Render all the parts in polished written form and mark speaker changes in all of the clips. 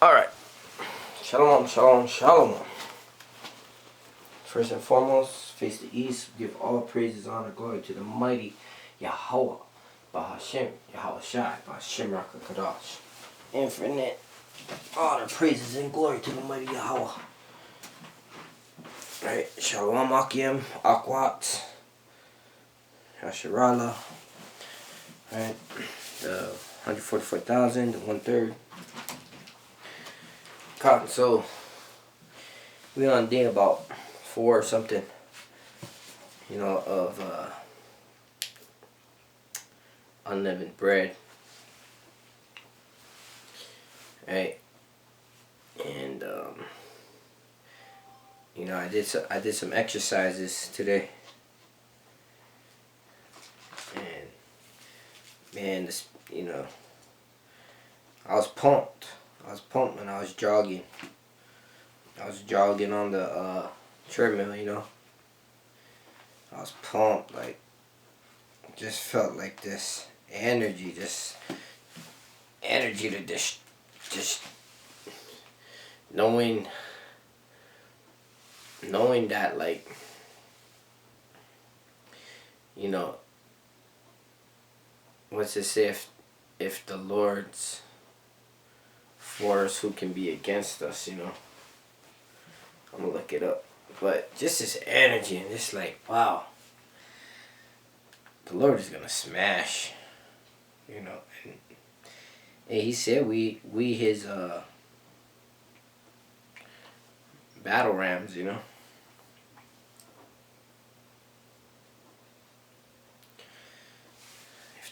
Speaker 1: Alright. Shalom, shalom, shalom. First and foremost, face the east. Give all praises, honor, glory to the mighty Yahweh. Bahashem, Yahweh Shai, Bahashem Raka Kadash. Infinite honor, praises, and glory to the mighty Yahweh. Right. Shalom Akim, Akwat, Hasharala. Right. The 144,000, the 1/3. Cotton. So we on day about 4 or something, of unleavened bread, right? And I did some exercises today, and man, I was pumped. When I was jogging. I was jogging on the treadmill, I was pumped, just felt like this energy to just knowing that, what's it say, if the Lord's for us, who can be against us, I'm gonna look it up. But just this energy and just wow, the Lord is gonna smash, and he said we his battle rams, If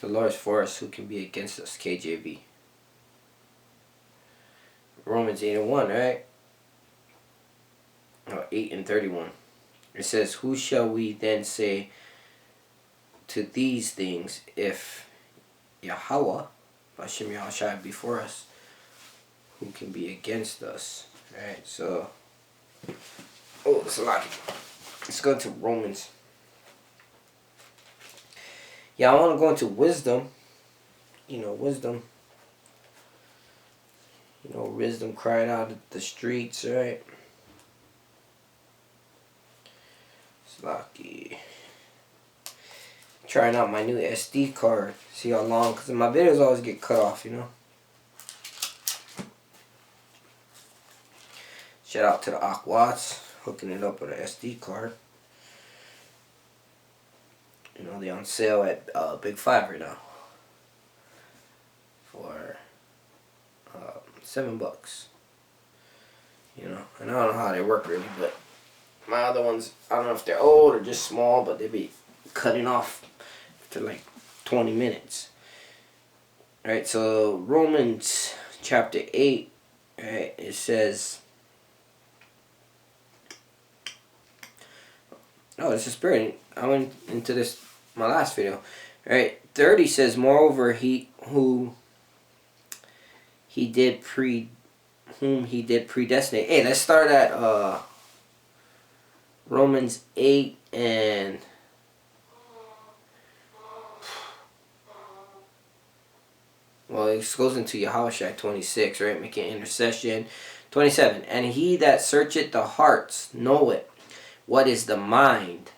Speaker 1: the Lord is for us, who can be against us? KJV. Romans 8:1, right? 8:31. It says, "Who shall we then say to these things? If Yahweh, Hashem Yahushua, be for us, who can be against us?" Right. So, it's a lot. Let's go to Romans. Yeah, I want to go into wisdom. Wisdom. Wisdom cried out at the streets, right? Lucky. Trying out my new SD card. See how long, because my videos always get cut off, Shout out to the Aquats, hooking it up with an SD card. They're on sale at Big 5 right now for $7. And I don't know how they work really, but my other ones, I don't know if they're old or just small, but they be cutting off after 20 minutes. Alright, so Romans chapter 8, right, it says, it's the Spirit. I went into this, my last video. Right, 30 says, "Moreover, whom he did predestinate." Hey, let's start at Romans 8 and it goes into Yahushua 26, right? Making intercession. 27. "And he that searcheth the hearts knoweth what is the mind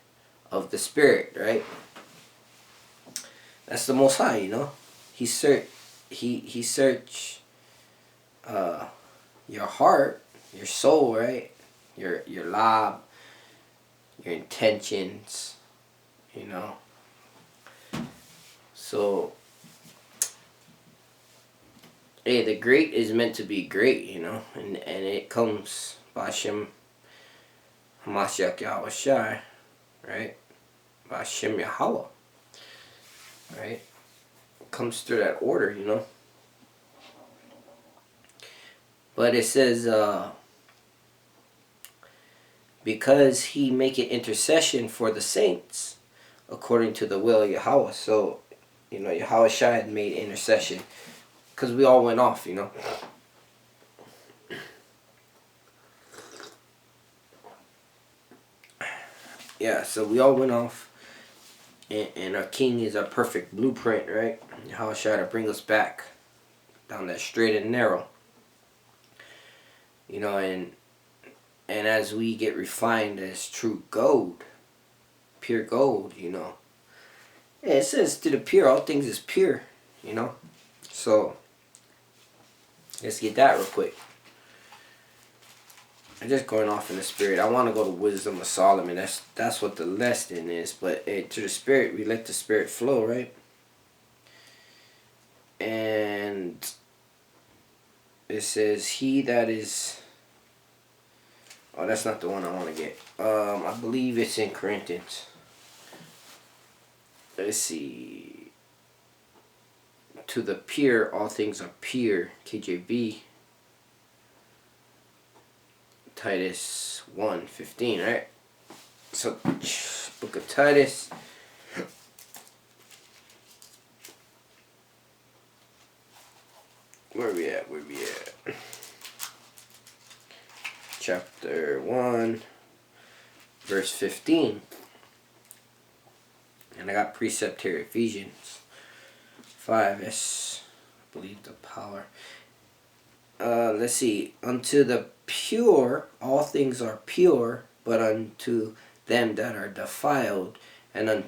Speaker 1: of the Spirit," right? That's the Most High, He search your heart, your soul, right? Your lab, your intentions, So, hey, the great is meant to be great, and it comes by Hashem Hamashiach Yahweh Shai, right? By Hashem Yahweh, right? It comes through that order, But it says, "because he maketh intercession for the saints, according to the will of Yahweh." So, Yahweh Shai had made intercession, because we all went off, Yeah, so we all went off, and our King is our perfect blueprint, right? Yahweh Shai to bring us back down that straight and narrow. You know, and as we get refined as true gold, pure gold, you know. Yeah, it says to the pure, all things is pure, you know. So let's get that real quick. I'm just going off in the spirit. I want to go to Wisdom of Solomon. That's what the lesson is. But to the spirit, we let the spirit flow, right? And it says, he that is... Oh, that's not the one I want to get. I believe it's in Corinthians. Let's see. To the pure, all things are pure. KJV. Titus 1:15, right? So, book of Titus. Where we at? Chapter 1, verse 15. And I got precept here, Ephesians 5, I believe the power. Let's see. Unto the pure, all things are pure, but unto them that are defiled and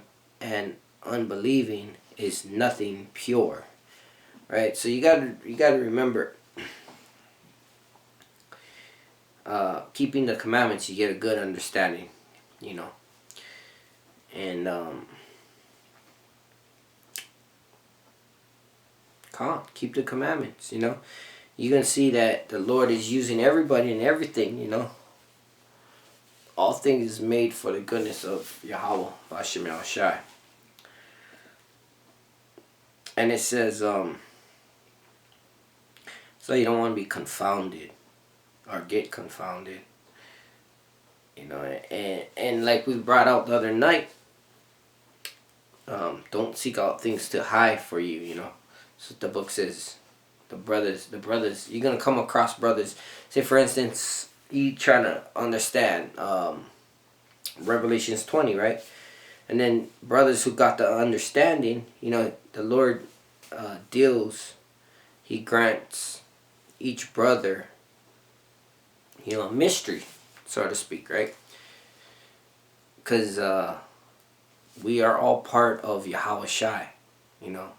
Speaker 1: unbelieving is nothing pure. Right? So you gotta remember, keeping the commandments, you get a good understanding, you know. And keep the commandments, you know. You're going to see that the Lord is using everybody and everything, you know. All things is made for the goodness of Yahweh, Bashem Yahushai. And it says, so you don't want to be confounded or get confounded. You know, and like we brought out the other night, don't seek out things to hide for you, you know. So the book says, the brothers, you're going to come across brothers. Say, for instance, you trying to understand Revelations 20, right? And then brothers who got the understanding, you know, the Lord he grants each brother, you know, a mystery, so to speak, right? Because we are all part of Yahweh Shai, you know.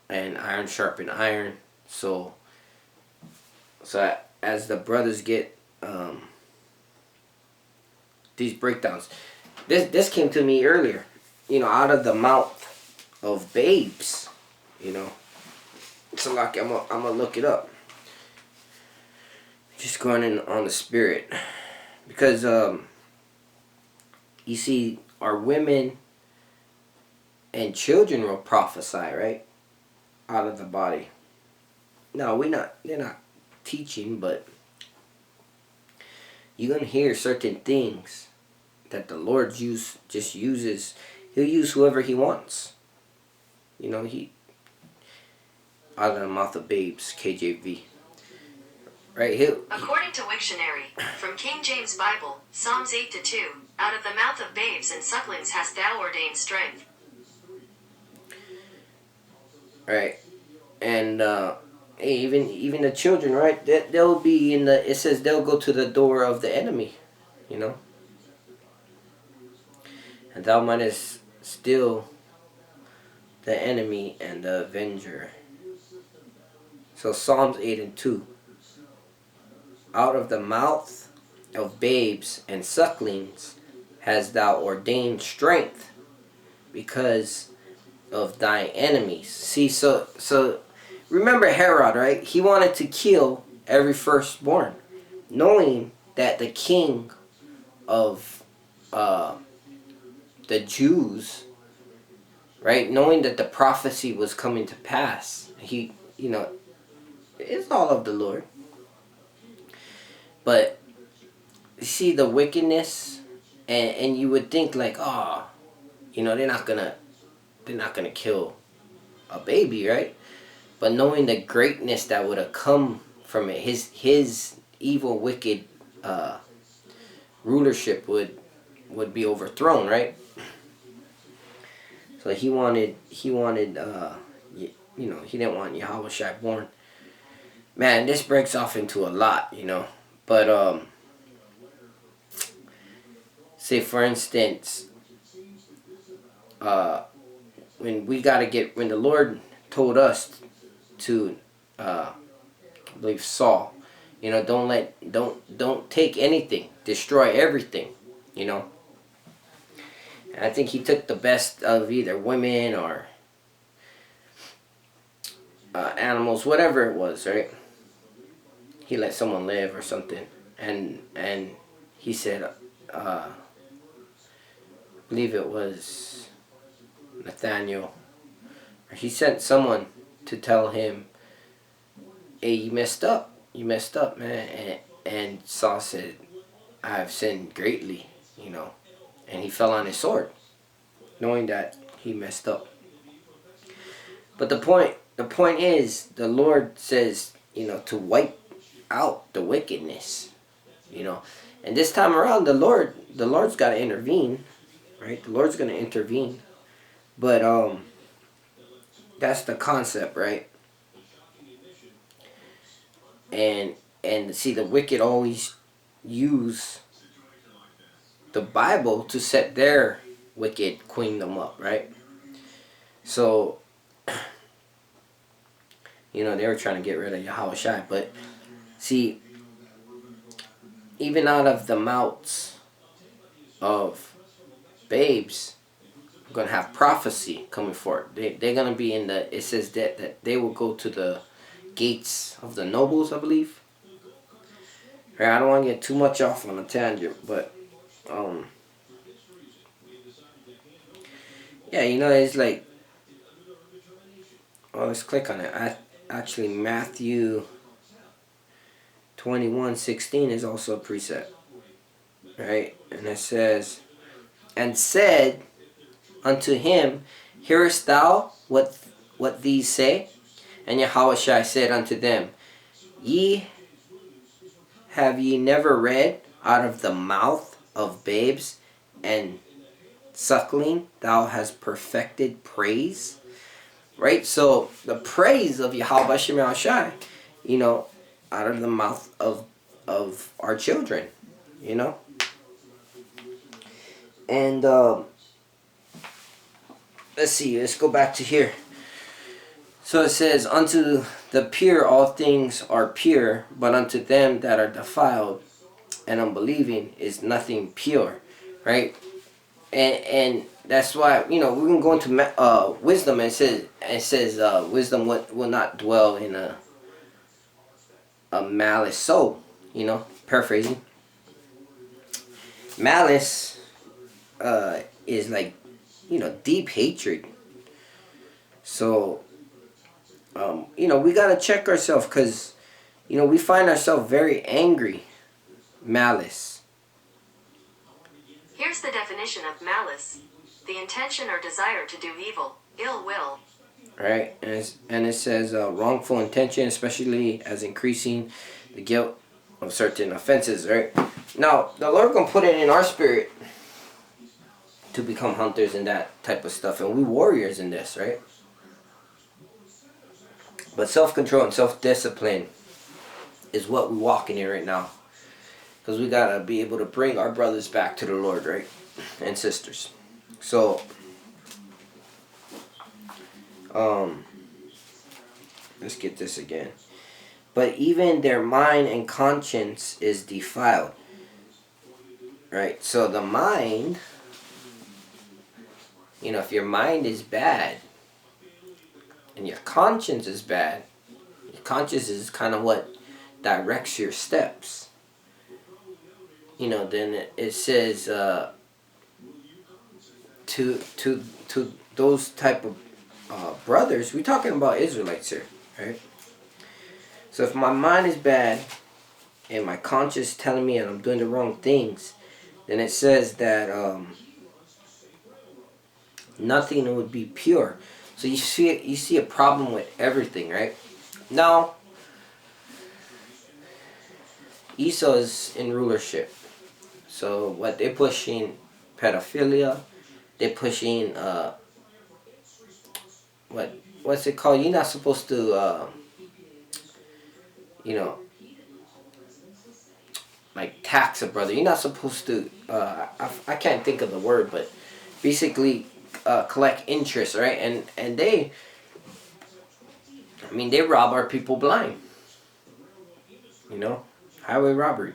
Speaker 1: And iron sharpen iron. So as the brothers get these breakdowns, this came to me earlier, you know, out of the mouth of babes, you know. So like I'm gonna look it up. Just going in on the spirit, because you see, our women and children will prophesy, right? Out of the body. No, they're not teaching, but you're going to hear certain things that the Lord just uses. He'll use whoever he wants. You know, out of the mouth of babes, KJV. Right?
Speaker 2: According to Wiktionary, from King James Bible, Psalms 8-2, out of the mouth of babes and sucklings hast thou ordained strength.
Speaker 1: Right. And even the children, right? They'll be in the. It says they'll go to the door of the enemy, you know. And thou mightest still the enemy and the avenger. So Psalms 8:2. Out of the mouth of babes and sucklings hast thou ordained strength, because of thy enemies. See, so remember Herod, right? He wanted to kill every firstborn, knowing that the king of the Jews, right? Knowing that the prophecy was coming to pass. He, you know, it's all of the Lord. But you see the wickedness, and you would think like, oh, you know, they're not gonna kill a baby, right? But knowing the greatness that would have come from it, his evil, wicked rulership would be overthrown, right? So he wanted, you know, he didn't want Yahweh Shai born. man, this breaks off into a lot, you know. But say for instance, uh, when the Lord told us to, I believe Saul, you know, don't take anything, destroy everything, you know. And I think he took the best of either women or animals, whatever it was, right? He let someone live or something, and he said, I believe it was Nathaniel, or he sent someone to tell him, "Hey, you messed up. You messed up, man." And Saul said, "I have sinned greatly," you know, and he fell on his sword, knowing that he messed up. But the point is, the Lord says, you know, to wipe out the wickedness, you know. And this time around, the Lord's got to intervene, right? The Lord's going to intervene. But that's the concept, right? And see, the wicked always use the Bible to set their wicked queendom up, right? So, you know, they were trying to get rid of Yahushua, but see, even out of the mouths of babes, we're going to have prophecy coming forth. They're going to be in the, it says that they will go to the gates of the nobles, I believe. Right, I don't want to get too much off on a tangent, but yeah, you know, it's like, oh, let's click on it. Actually, Matthew 21:16 is also a precept, right? And it says, and said unto him, hearest thou what these say? And Yahushua said unto them, have ye never read, out of the mouth of babes and suckling thou hast perfected praise? Right? So the praise of Yahweh Shem Yahushua, you know, out of the mouth of our children, you know. And let's see, let's go back to here. So it says, unto the pure all things are pure, but unto them that are defiled and unbelieving is nothing pure, right? And that's why, you know, we're going to go into wisdom, and it says wisdom will not dwell in a malice soul, you know, paraphrasing. Malice is like, you know, deep hatred. So, you know, we got to check ourselves, because, you know, we find ourselves very angry. Malice.
Speaker 2: Here's the definition of malice: the intention or desire to do evil, ill will.
Speaker 1: Right, and it says wrongful intention, especially as increasing the guilt of certain offenses. Right. Now, the Lord gonna put it in our spirit to become hunters and that type of stuff, and we warriors in this, right? But self-control and self-discipline is what we're walking in right now, because we gotta be able to bring our brothers back to the Lord, right, and sisters. So, let's get this again. But even their mind and conscience is defiled. Right? So the mind, you know, if your mind is bad and your conscience is bad, your conscience is kind of what directs your steps. You know, then it says to those type of brothers, we're talking about Israelites here, right? So if my mind is bad and my conscience is telling me that I'm doing the wrong things, then it says that nothing would be pure. So you see a problem with everything, right? Now, Esau is in rulership. So what they're pushing, pedophilia, they're pushing what's it called? You're not supposed to you know, like tax a brother. You're not supposed to. I can't think of the word, but basically collect interest, right? And they, I mean, they rob our people blind. You know, highway robbery.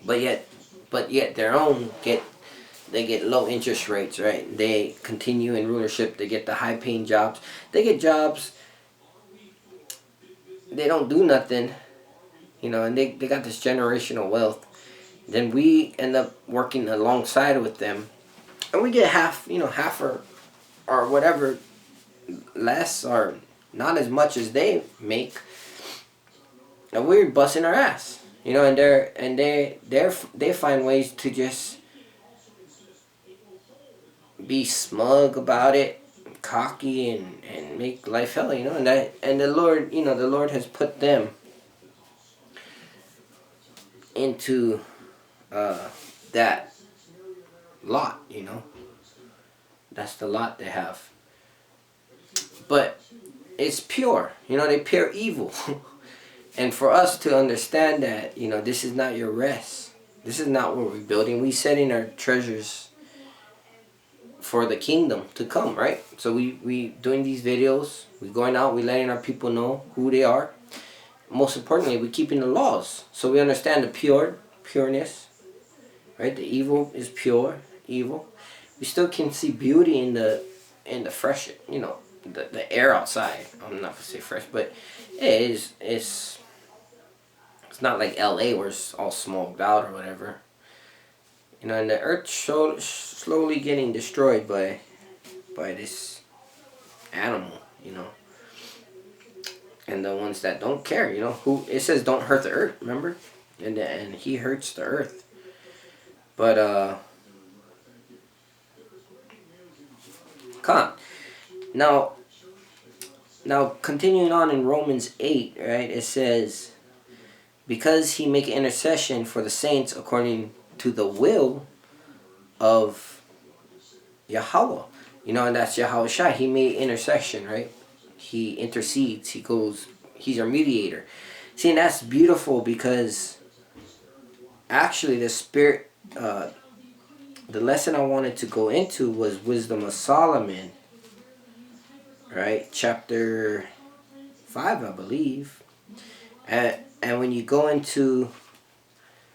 Speaker 1: But yet their own they get low interest rates, right? They continue in rulership. They get the high paying jobs. They get jobs. They don't do nothing, you know, and they got this generational wealth. Then we end up working alongside with them, and we get half, you know, half or whatever, less or not as much as they make, and we're busting our ass, you know, and they find ways to just be smug about it, cocky, and make life hell, you know, and the Lord, you know, the Lord has put them into that lot, you know. That's the lot they have. But it's pure, you know, they pure evil. And for us to understand that, you know, this is not your rest. This is not what we're building. We setting our treasures for the kingdom to come, right? So we doing these videos, we going out, we letting our people know who they are. Most importantly, we keeping the laws, so we understand the pureness, right? The evil is pure evil. We still can see beauty in the fresh, you know, the air outside. I'm not gonna say fresh, but it's not like LA where it's all smoked out or whatever. You know, and the earth slowly getting destroyed by this animal, you know. And the ones that don't care, you know, who it says don't hurt the earth, remember? And he hurts the earth. But come on. Now continuing on in Romans 8, right? It says, because he make intercession for the saints according to the will of Yahweh. You know, and that's Yahweh Shai. He made intercession, right? He intercedes. He goes, he's our mediator. See, and that's beautiful because actually the spirit, the lesson I wanted to go into was Wisdom of Solomon, right? Chapter 5, I believe. And when you go into